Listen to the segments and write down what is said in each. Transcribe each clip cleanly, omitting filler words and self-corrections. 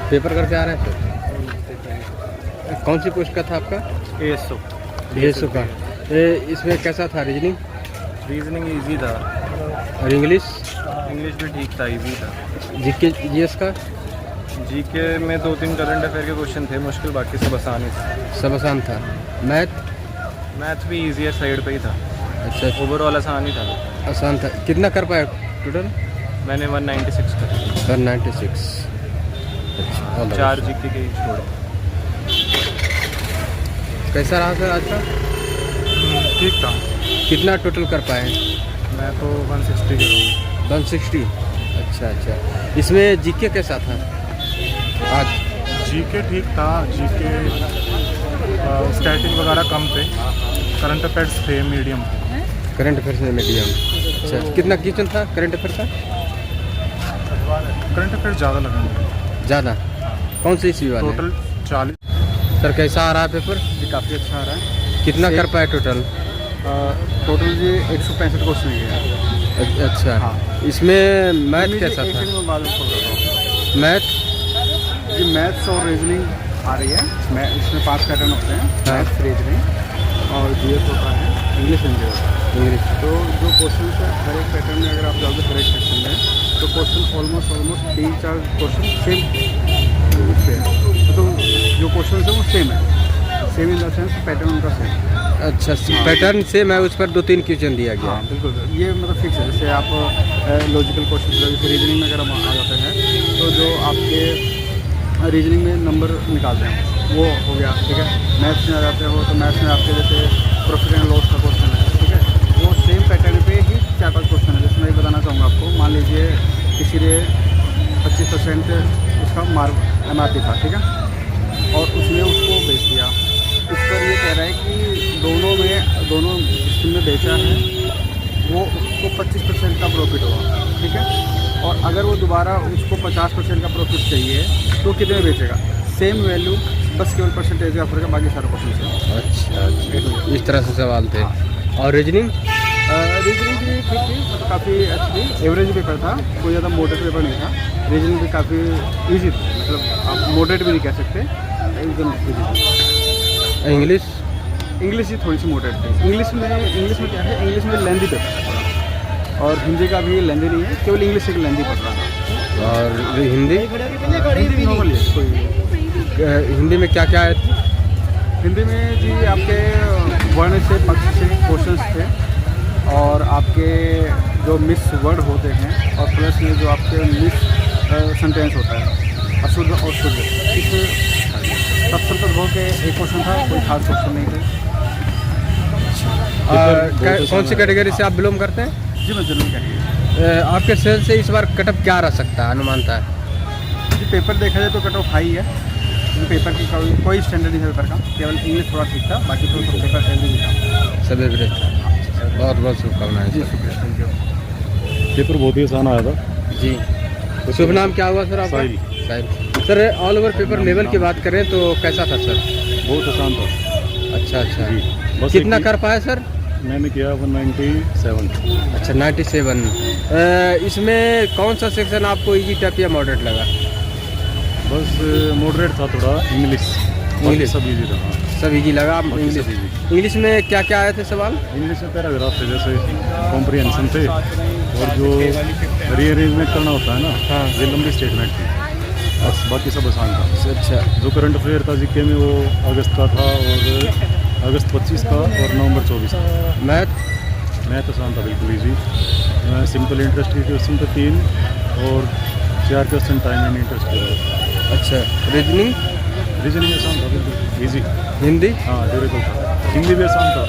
Paper करके आ रहे हैं सर? कौन सी पोस्ट का था आपका? एएसओ का। इसमें कैसा था रीजनिंग? रीजनिंग इजी था और इंग्लिश? इंग्लिश भी ठीक था, इजी था। जीके जीएस का? जीके में 2-3 करंट अफेयर के क्वेश्चन थे मुश्किल, बाकी सब आसान ही थे। सब आसान था। मैथ? मैथ भी इजी साइड पे ही था, अच्छा ओवरऑल आसान ही था। आसान था। कितना कर पाए टोटल? मैंने 196 कर 196। अच्छा 4 जीके के ही छोड़े। कैसा रहा सर आज का? ठीक था। कितना टोटल कर पाए हैं? मैं तो 160 करूँगा। 160। अच्छा। इसमें जीके कैसा था आज? जीके ठीक था। जीके स्टैटिक वगैरह कम थे, करंट अफेयर्स थे मीडियम। करंट अफेयर्स में मीडियम। अच्छा कितना क्वेश्चन था करंट अफेयर का? करंट अफेयर्स ज़्यादा लगा मुझे, ज़्यादा। कौन सी इसी वाले? टोटल 40। सर कैसा आ रहा है पेपर? जी काफ़ी अच्छा आ रहा है। कितना कर पाए टोटल? टोटल जी 165 क्वेश्चन है। अच्छा हाँ। इसमें मैथ कैसा था? मैथ? जी मैथ्स और रीजनिंग आ रही है। इसमें 5 पैटर्न होते हैं। मैथ्स, रीजनिंग और जीएस होता है, इंग्लिश होता है। इंग्लिश। तो जो क्वेश्चन है हर एक पैटर्न में अगर आप जाओगे हर एक सेक्शन में, तो क्वेश्चन ऑलमोस्ट 3-4 क्वेश्चन सेम है। तो जो क्वेश्चन है वो सेम है, same in the sense pattern उनका सेम। अच्छा पैटर्न सेम है, उस पर 2-3 क्वेश्चन दिया गया। हाँ बिल्कुल, ये मतलब फिक्स है। जैसे आप लॉजिकल क्वेश्चन जैसे रीजनिंग में अगर हम आ जाते हैं, तो जो आपके रीजनिंग में नंबर निकालते हैं वो हो गया, ठीक है। मैथ्स में आ जाते हो तो मैथ्स में आपके जैसे प्रॉफिट एंड लॉस का क्वेश्चन है, ठीक है। वो सेम पैटर्न पे ही 4-5 क्वेश्चन है। जैसे मैं बताना चाहूँगा आपको, मान लीजिए किसी ने 25% उसका मार्क MRP था, ठीक है, और उसने उसको बेच दिया। इस पर ये कह रहा है कि दोनों जिसने बेचा है वो उसको 25% का प्रॉफिट होगा, ठीक है। और अगर वो दोबारा उसको 50% का प्रॉफिट चाहिए तो कितने बेचेगा? सेम वैल्यू, बस केवल परसेंटेज का फर्क है, बाकी सारे क्वेश्चन से। अच्छा इस तरह से सवाल थे। और रीजनिंग? रीजनिंग भी ठीक थी, मतलब काफ़ी अच्छी थी। एवरेज पेपर था, कोई ज़्यादा मॉडरेट पेपर नहीं था। रीजनिंग भी काफ़ी ईजी थी, मतलब आप मॉडरेट भी नहीं कह सकते, एकदम ईजी थी। इंग्लिश ही थोड़ी सी मॉडरेट थी। इंग्लिश में क्या है, इंग्लिश में लेंदी पेपर है थोड़ा, और हिंदी का भी लेंदी नहीं है, केवल इंग्लिश एक लेंदी पड़ रहा था। और हिंदी? हिंदी नॉर्मल है कोई। हिंदी में क्या क्या है? हिंदी में जी आपके वर्ण से पक्ष से क्वेश्चंस थे, और आपके जो मिस वर्ड होते हैं, और प्लस में जो आपके मिस सेंटेंस होता है, अशुद्ध और शुद्ध, इस सब संदर्भों के एक क्वेश्चन था, कोई खास क्वेश्चन नहीं थे। कौन सी कैटेगरी से आप बिलोंग करते हैं? जी मैं जनरल कैटेगरी। आपके सेल से इस बार कटअप क्या रह सकता है, अनुमान था? जी पेपर देखा जाए तो कट ऑफ हाई है, क्योंकि पेपर की कोई स्टैंडर्ड नहीं है पेपर का, केवल इंग्लिश थोड़ा ठीक था, बाकी तो सब पेपर एवरेज था, सब एवरेज था। बहुत बहुत शुभकामनाएं। जी शुक्रिया, थैंक यू। पेपर बहुत ही आसान आया था जी। शुभ नाम क्या हुआ सर आपका? Sahil. Sir all over paper level की बात करें तो कैसा था सर? बहुत आसान था। अच्छा जी बस कितना कर पाए सर? मैंने किया 197। अच्छा 97। इसमें कौन सा सेक्शन आपको इजी टफ या मॉडरेट लगा? बस मॉडरेट था थोड़ा, इंग्लिश सब इजी था। सब इजी लगा? इंग्लिश में क्या क्या आए थे सवाल? इंग्लिश में पैराग्राफ थे, जैसे कॉम्प्रिहेंशन थे, और जो रीअरेंजमेंट करना होता है ना, हाँ ये लंबी स्टेटमेंट थी, बस बाकी सब आसान था। अच्छा जो करंट अफेयर था जीके में वो अगस्त का था, और अगस्त 25 का और नवंबर 24 का। मैथ आसान था, बिल्कुल ईजी। सिंपल इंटरेस्ट के क्वेश्चन थे 3, और 4 क्वेश्चन टाइम एंड इंटरेस्ट के। अच्छा रीजनिंग आसान था, बिल्कुल ईजी। हिंदी? हाँ ड्यूरेबल था। हिंदी भी आसान था,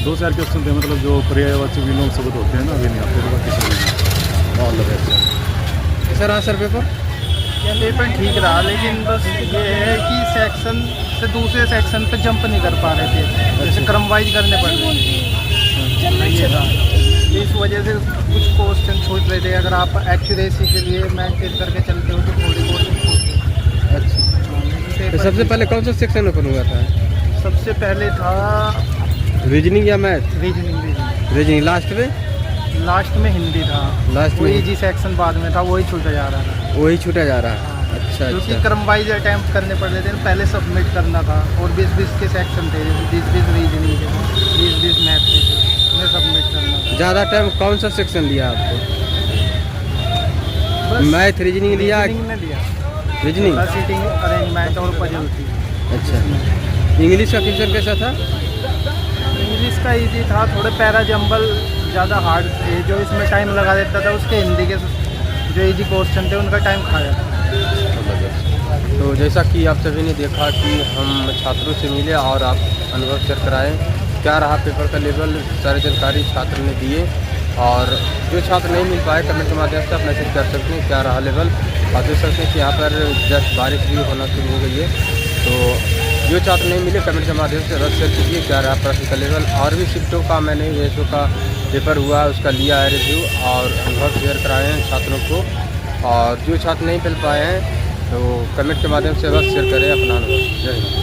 2-4 क्वेश्चन थे, मतलब जो पर्यायवाची विलोम शब्द होते हैं ना, वे नहीं आते बाकी सब। All the best sir. हाँ सर पेपर पेपर ठीक रहा, लेकिन बस ये है कि सेक्शन से दूसरे सेक्शन पे जंप नहीं कर पा रहे थे, जैसे क्रम वाइज करने पड़ रहे थे, ये था। इस वजह से कुछ क्वेश्चन छूट रहे थे। अगर आप एक्यूरेसी के लिए मेंटेन करके चलते हो तो थोड़ी बहुत छूट। अच्छा तो सबसे पहले कौन सा सेक्शन ओपन हुआ था? सबसे पहले था रीजनिंग या मैथ? रीजनिंग लास्ट में हिंदी था। लास्ट में इजी सेक्शन बाद में था, वही छूटा जा रहा था। वही छूटा जा रहा है। अच्छा अच्छा क्योंकि अच्छा क्रम वाइज अटैम्प्ट करने पड़ रहे थे, पहले सबमिट करना था और 20-20 के सेक्शन थे, 20-20 रीजनिंग के, 20-20 मैथ के थे, उन्हें सबमिट करना था। ज़्यादा टाइम कौन सा सेक्शन लिया आपको? बस मैथ रीजनिंग लिया? रीजनिंग में लिया, रीजनिंग सीटिंग अरेंजमेंट और पजल थी। अच्छा। इंग्लिश का क्वेश्चन कैसा था? इंग्लिश का इजी था, थोड़े पैरा जंबल ज़्यादा हार्ड थे, जो इसमें टाइम लगा देता था, उसके हिंदी के जो इजी क्वेश्चन थे उनका टाइम खाया। तो जैसा कि आप सभी ने देखा कि हम छात्रों से मिले और आप अनुभव शेयर कराएं, क्या रहा पेपर का लेवल, सारी जानकारी छात्र ने दिए। और जो छात्र नहीं मिल पाए कमेंट के माध्यम से आप मैसेज कर सकते हैं क्या रहा लेवल। और देख सकते हैं कि यहाँ पर जस्ट बारिश भी होना शुरू हो गई है, तो जो छात्र नहीं मिले कमेंट के माध्यम से अवश्य शेयर कीजिए क्या रहा प्रश्न का लेवल। और भी शिफ्टों का मैंने एएसओ का पेपर हुआ उसका लिया है रिव्यू और अनुभव शेयर कराए हैं छात्रों को। और जो छात्र नहीं मिल पाए हैं तो कमेंट के माध्यम से अवश्य शेयर करें अपना अनुभव। जय हिंद।